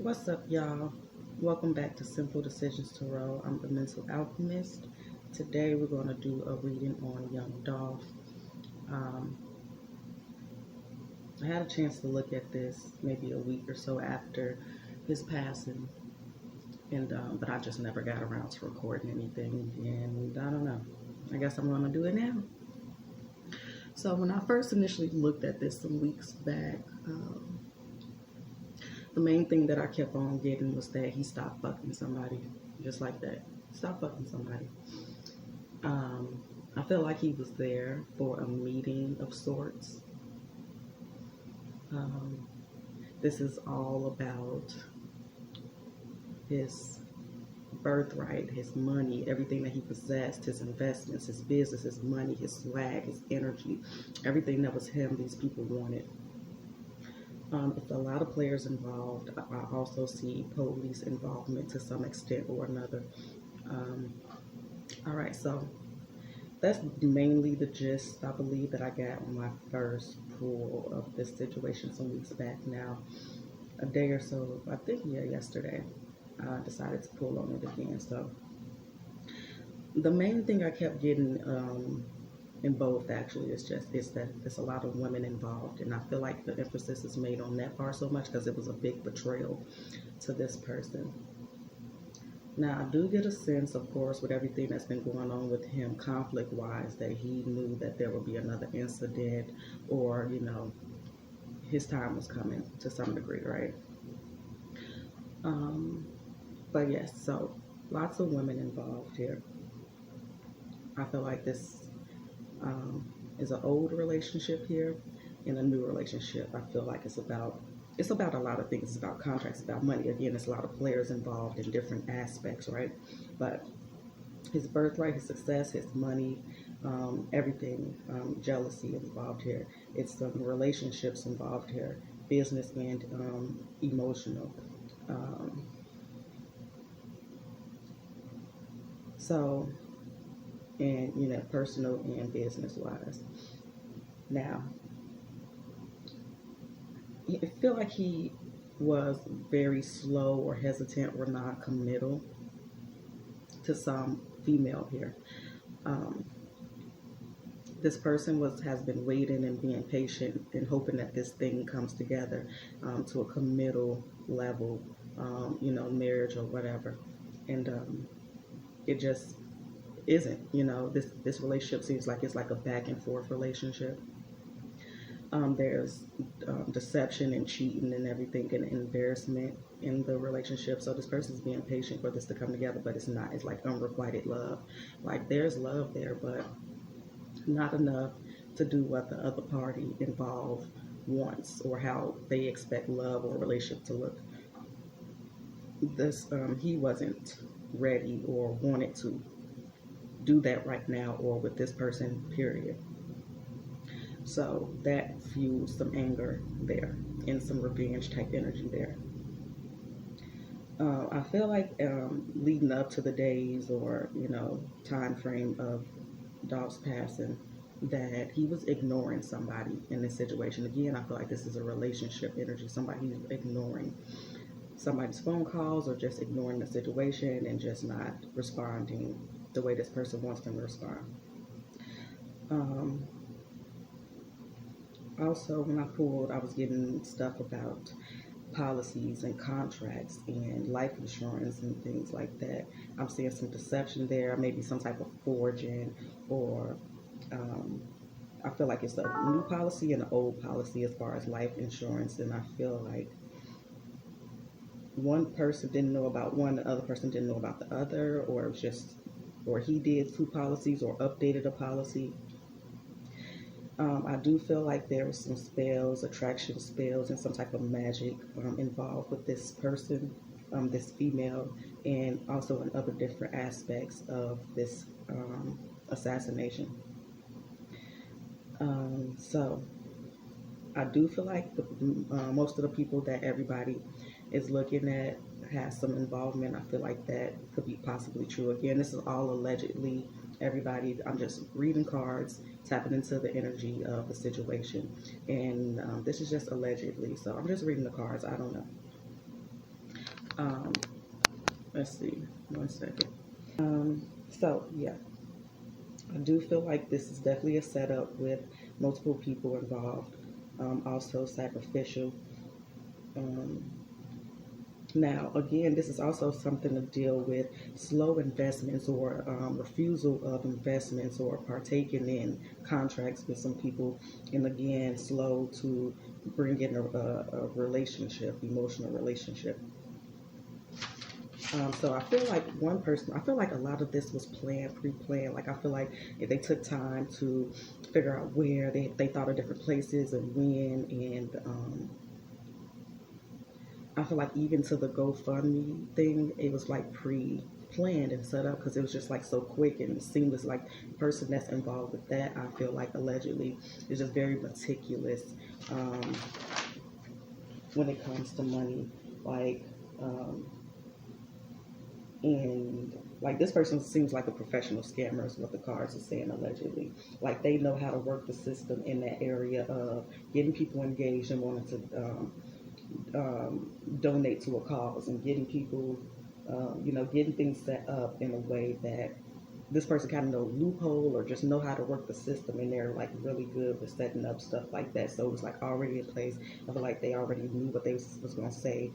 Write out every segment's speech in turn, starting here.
What's up, y'all? Welcome back to Simple Decisions Tarot. I'm the Mental Alchemist. Today we're going to do a reading on young Dolph. Um, I had a chance to look at this maybe a week or so after his passing, and but I just never got around to recording anything, and I don't know. I guess I'm going to do it now. So when I first initially looked at this some weeks back, the main thing that I kept on getting was that he stopped fucking somebody, just like that. Stop fucking somebody. Um, I feel like he was there for a meeting of sorts. Um, this is all about his birthright, his money, everything that he possessed, his investments, his business, his money, his swag, his energy, everything that was him, these people wanted. With a lot of players involved, I also see police involvement to some extent or another. Um, all right, so that's mainly the gist, I believe, that I got on my first pull of this situation some weeks back now. A day or so, I think, yeah, yesterday, I decided to pull on it again. So the main thing I kept getting in both actually is that there's a lot of women involved, and I feel like the emphasis is made on that part so much because it was a big betrayal to this person. Now, I do get a sense, of course, with everything that's been going on with him conflict wise, that he knew that there would be another incident or, his time was coming to some degree, right? Um, but yes, so lots of women involved here. I feel like this is an old relationship here and a new relationship. I feel like it's about a lot of things. It's about contracts, about money. Again, there's a lot of players involved in different aspects, right? But his birthright, his success, his money, everything, jealousy involved here. It's some relationships involved here, business and emotional. Um, so, and personal and business wise. Now, I feel like he was very slow or hesitant or non-committal to some female here. Um, this person has been waiting and being patient and hoping that this thing comes together to a committal level, marriage or whatever, and it just isn't. This relationship seems like it's like a back and forth relationship. There's deception and cheating and everything and embarrassment in the relationship. So this person's being patient for this to come together, but it's not. It's like unrequited love. Like there's love there, but not enough to do what the other party involved wants or how they expect love or relationship to look. He wasn't ready or wanted to do that right now or with this person, period. So that fuels some anger there and some revenge type energy there. I feel like leading up to the days or time frame of Dolph's passing, that he was ignoring somebody in this situation. Again, I feel like this is a relationship energy. Somebody who's ignoring somebody's phone calls or just ignoring the situation and just not responding the way this person wants them to respond. Um, Also, when I pulled, I was getting stuff about policies and contracts and life insurance and things like that. I'm seeing some deception there, maybe some type of forging, or um, I feel like it's a new policy and an old policy as far as life insurance. And I feel like one person didn't know about one, the other person didn't know about the other, or it was just, or he did two policies or updated a policy. I do feel like there was some spells, attraction spells, and some type of magic involved with this person, this female, and also in other different aspects of this assassination. So I do feel like most of the people that everybody is looking at has some involvement. I feel like that could be possibly true. Again, this is all allegedly. Everybody, I'm just reading cards, tapping into the energy of the situation, and this is just allegedly. So I'm just reading the cards. I don't know. Um, let's see, 1 second. So yeah, I do feel like this is definitely a setup with multiple people involved. Also sacrificial. Um, Now, again, this is also something to deal with slow investments or refusal of investments or partaking in contracts with some people. And again, slow to bring in a relationship, emotional relationship. So I feel like I feel like a lot of this was planned, pre-planned. Like I feel like if they took time to figure out where they thought of different places and when, and I feel like even to the GoFundMe thing, it was like pre-planned and set up because it was just like so quick and seamless. Like the person that's involved with that, I feel like allegedly is just very meticulous um, when it comes to money. Like, and like this person seems like a professional scammer is what the cards are saying allegedly. Like they know how to work the system in that area of getting people engaged and wanting to donate to a cause and getting people, getting things set up in a way that this person kind of know loophole or just know how to work the system, and they're like really good with setting up stuff like that. So it was like already in place. I feel like they already knew what they was going to say.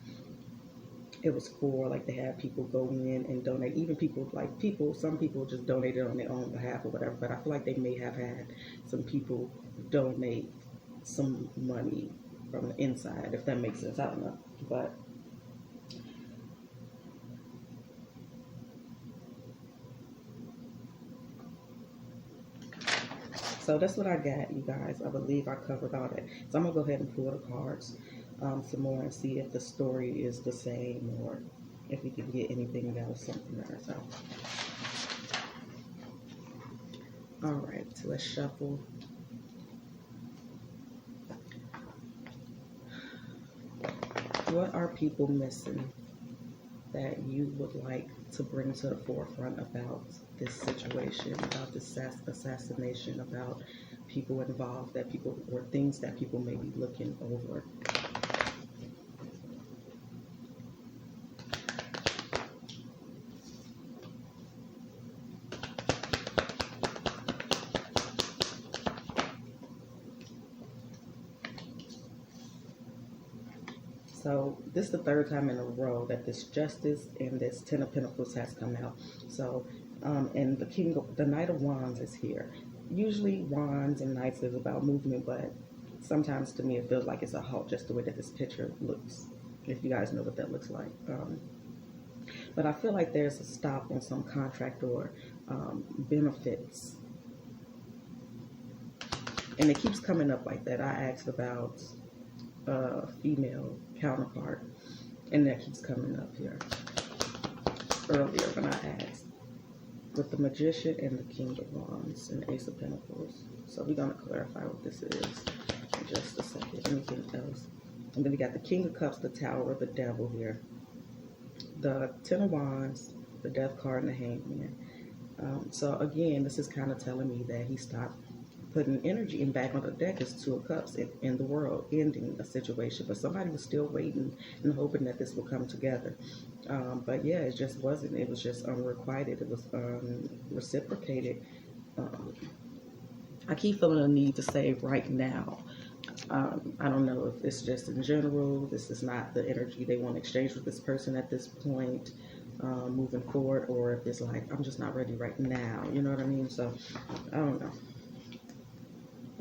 It was for like they had people go in and donate. Even some people just donated on their own behalf or whatever. But I feel like they may have had some people donate some money from the inside, if that makes sense. I don't know, but so that's what I got, you guys. I believe I covered all that. So I'm gonna go ahead and pull the cards some more and see if the story is the same or if we can get anything else, something else out. All right, so let's shuffle. What are people missing that you would like to bring to the forefront about this situation, about this assassination, about people involved, that people or things that people may be looking over? So this is the third time in a row that this Justice and this Ten of Pentacles has come out. So, and the Knight of Wands is here. Usually Wands and Knights is about movement, but sometimes to me it feels like it's a halt just the way that this picture looks, if you guys know what that looks like. But I feel like there's a stop on some contract or benefits. And it keeps coming up like that. I asked about female counterpart, and that keeps coming up here earlier when I asked with the Magician and the King of Wands and the Ace of Pentacles. So we're going to clarify what this is in just a second. Anything else? And then we got the King of Cups, the Tower, the Devil here, the Ten of Wands, the Death card, and the Hangman. So again, this is kind of telling me that he stopped putting energy in. Back on the deck is Two of Cups in the world, ending a situation, but somebody was still waiting and hoping that this would come together. But yeah, it just wasn't. It was just unrequited. It was reciprocated. I keep feeling a need to say right now. I don't know if it's just in general, this is not the energy they want to exchange with this person at this point, moving forward, or if it's like, I'm just not ready right now. You know what I mean? So, I don't know.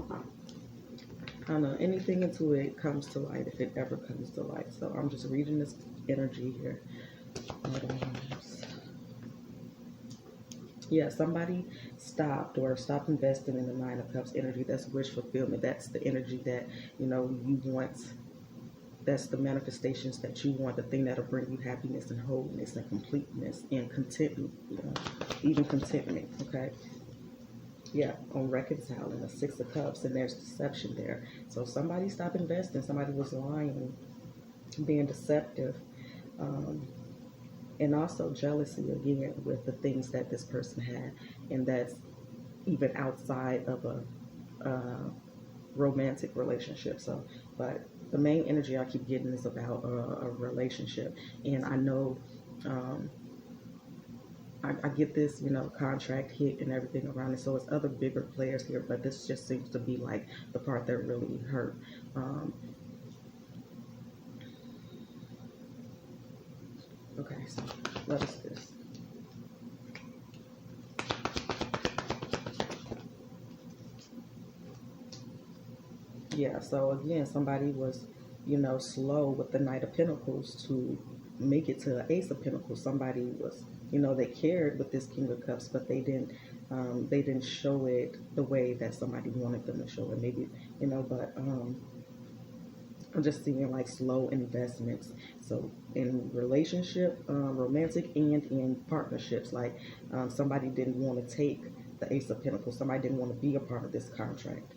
I don't know. Anything into it comes to light if it ever comes to light. So I'm just reading this energy here. Yeah, somebody stopped investing in the Nine of Cups energy. That's wish fulfillment. That's the energy that, you want. That's the manifestations that you want, the thing that'll bring you happiness and wholeness and completeness and contentment, even contentment, okay? Yeah, on reconciling the Six of Cups, and there's deception there. So somebody stopped investing. Somebody was lying, being deceptive, and also jealousy again with the things that this person had, and that's even outside of a romantic relationship. So, but the main energy I keep getting is about a relationship. And I know um, I get this, contract hit and everything around it. So it's other bigger players here, but this just seems to be like the part that really hurt. Um, okay, so what is this? Yeah, so again, somebody was, slow with the Knight of Pentacles to make it to the Ace of Pentacles. Somebody was, they cared with this King of Cups, but they didn't show it the way that somebody wanted them to show it. Maybe, but I'm just seeing like slow investments. So in relationship, romantic, and in partnerships, like somebody didn't want to take the Ace of Pentacles. Somebody didn't want to be a part of this contract.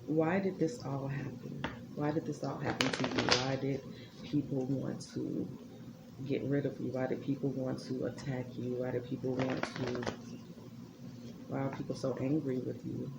Why did this all happen? Why did this all happen to you? Why did people want to get rid of you? Why did people want to attack you? Why are people so angry with you?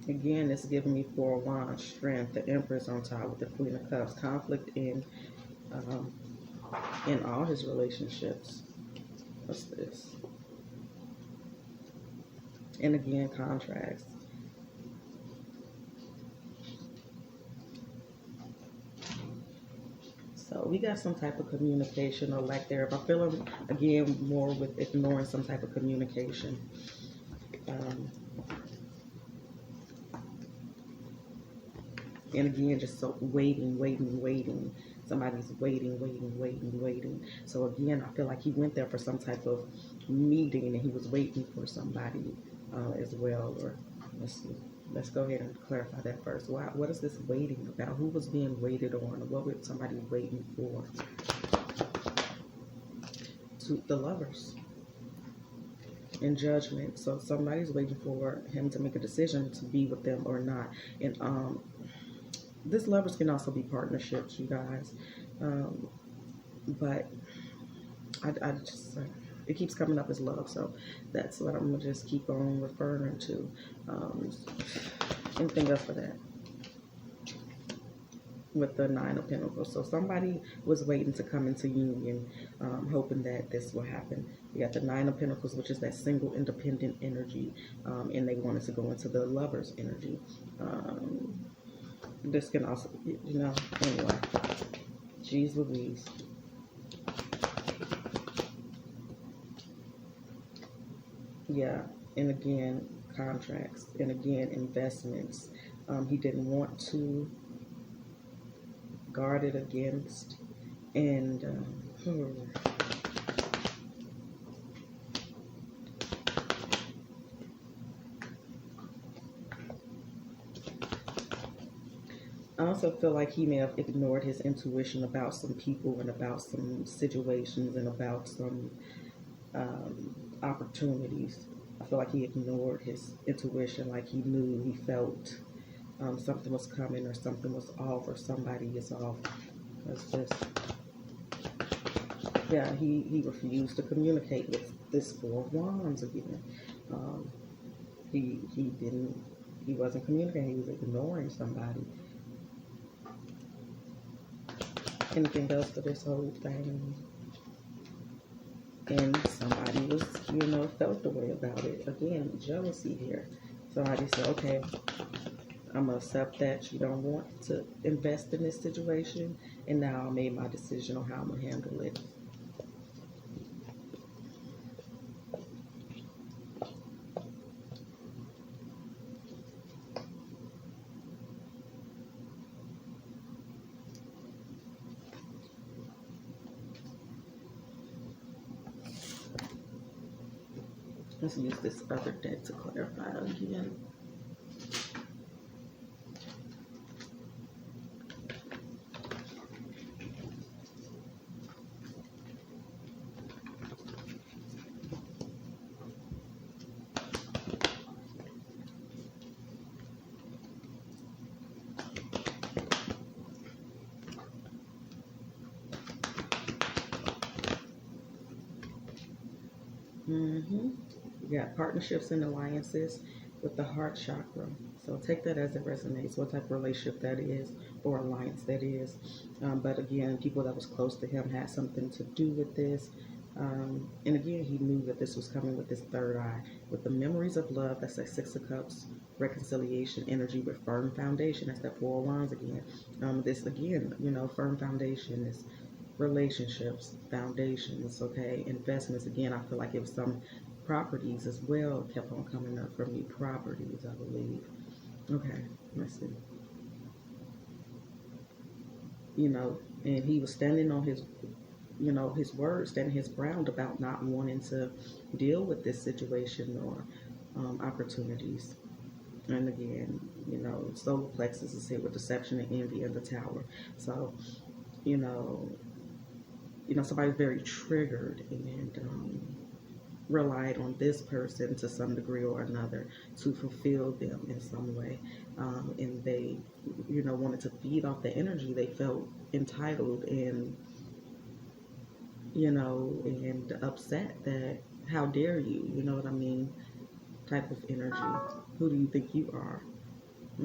Again, it's giving me Four of Wands, strength, the Empress on top with the Queen of Cups, conflict um, in all his relationships. What's this? And again, contracts. So we got some type of communication or lack thereof. I'm feeling again more with ignoring some type of communication. Um, and again, just so waiting. Somebody's waiting. So again, I feel like he went there for some type of meeting and he was waiting for somebody as well. Or let's see. Let's go ahead and clarify that first. What is this waiting about? Who was being waited on? What was somebody waiting for? To the Lovers in Judgment. So somebody's waiting for him to make a decision to be with them or not. And this Lovers can also be partnerships, you guys. But I just it keeps coming up as love, so that's what I'm gonna just keep on referring to. Anything else for that? With the Nine of Pentacles, so somebody was waiting to come into union, hoping that this will happen. You got the Nine of Pentacles, which is that single, independent energy, and they wanted to go into the Lovers energy. This can also, anyway. Jeez Louise. Yeah, and again, contracts, and again, investments. He didn't want to guard it against, and I also feel like he may have ignored his intuition about some people and about some situations and about some opportunities. I feel like he ignored his intuition, like he knew, he felt something was coming or something was off or somebody is off. It's just, yeah, he refused to communicate with this Four of Wands again. He wasn't communicating, he was ignoring somebody. Anything else for this whole thing? And somebody was, felt the way about it. Again, jealousy here. Somebody said, okay, I'm going to accept that you don't want to invest in this situation, and now I made my decision on how I'm going to handle it. Let's use this other deck to clarify again. We got partnerships and alliances with the heart chakra. So take that as it resonates, what type of relationship that is or alliance that is. But again, people that was close to him had something to do with this. And again, he knew that this was coming with this third eye. With the memories of love, that's that Six of Cups, reconciliation energy with firm foundation. That's that Four of Wands again. This again, firm foundation is relationships, foundations, okay, investments. Again, I feel like it was some properties as well kept on coming up for me. Properties, I believe. Okay, let's see. And he was standing on his, his word, standing his ground about not wanting to deal with this situation or opportunities. And again, solar plexus is here with deception and envy and the Tower. So, somebody's very triggered and relied on this person to some degree or another to fulfill them in some way. And they, wanted to feed off the energy. They felt entitled and, and upset that, how dare you, you know what I mean, type of energy. Who do you think you are?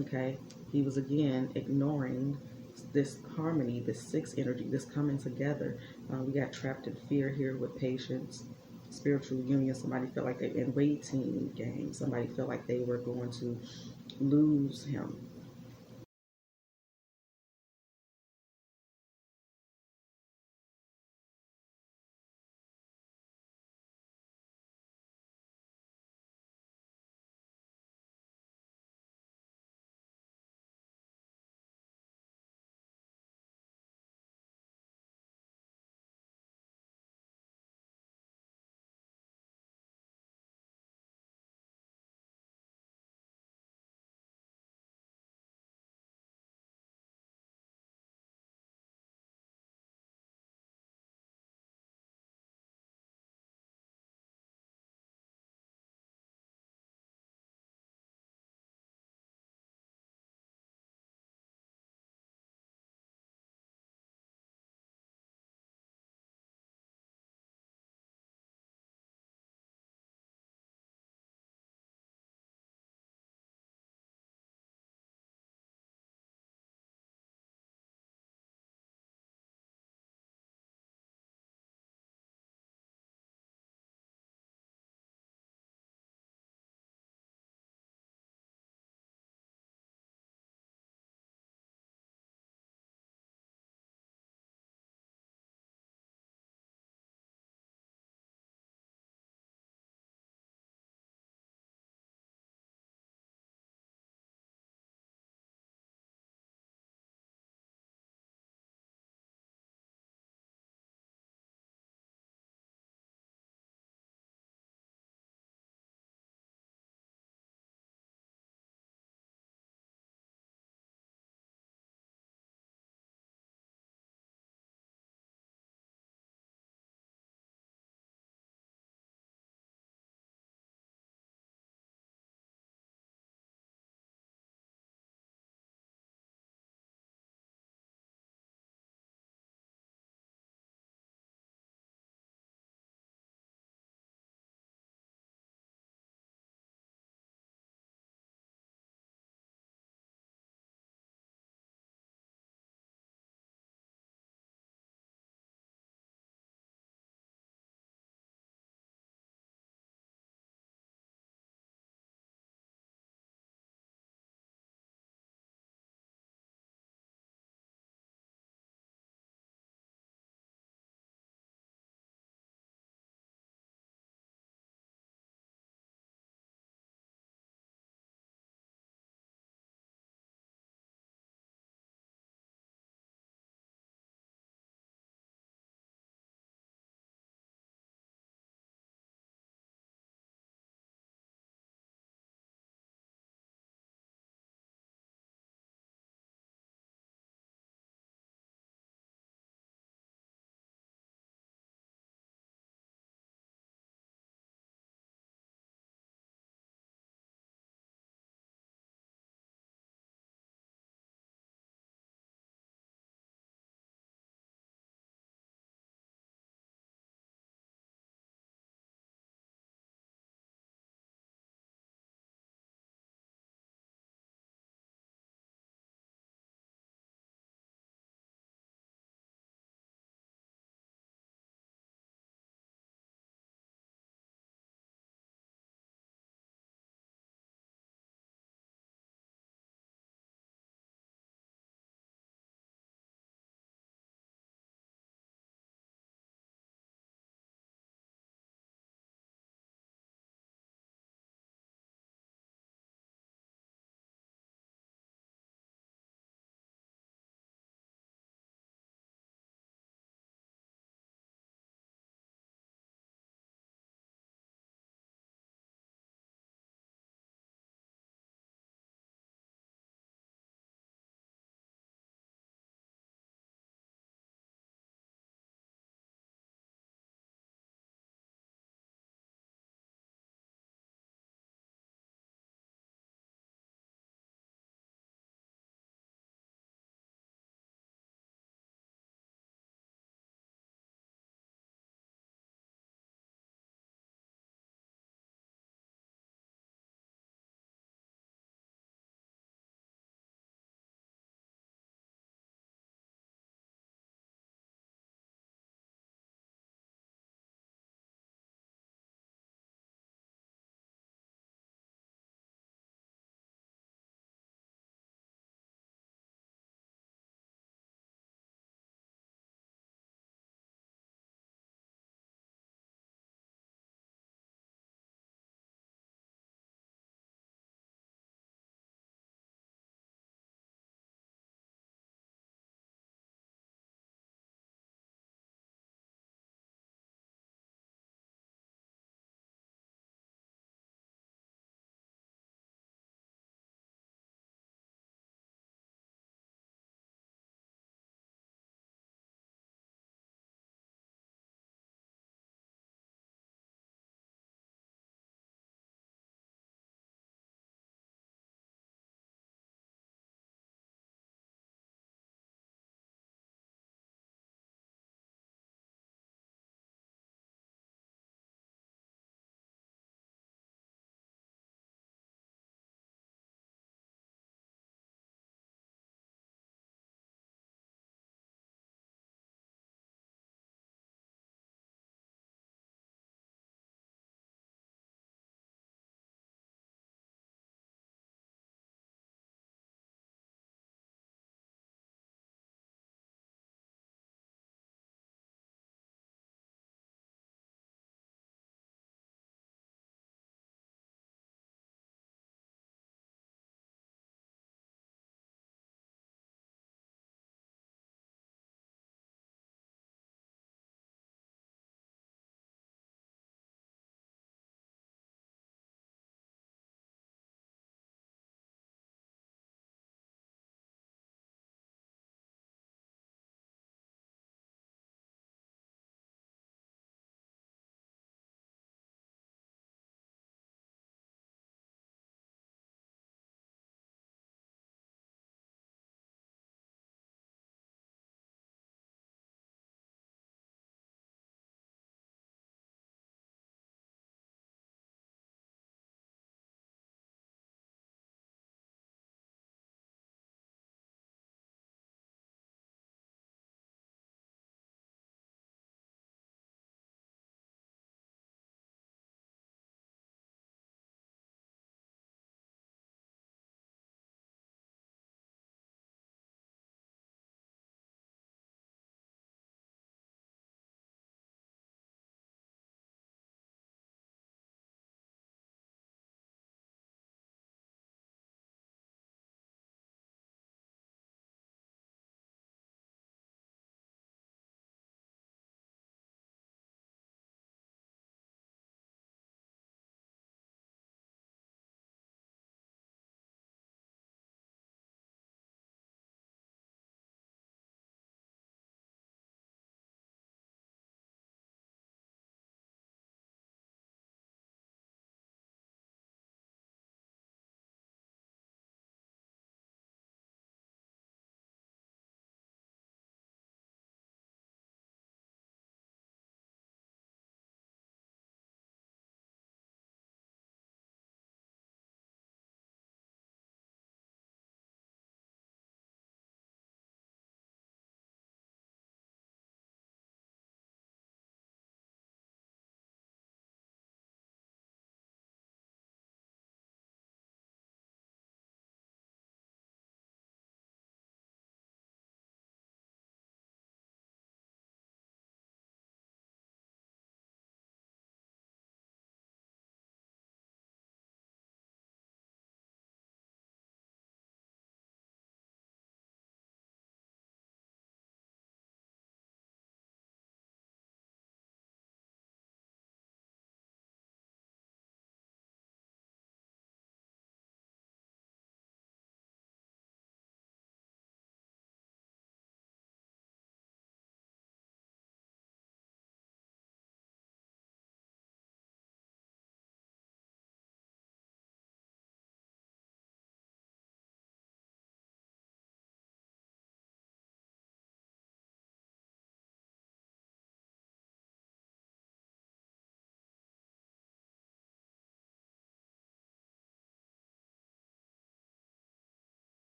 Okay. He was, again, ignoring this harmony, this six energy, this coming together. We got trapped in fear here with patience, spiritual union. Somebody felt like they in waiting game. Somebody felt like they were going to lose him.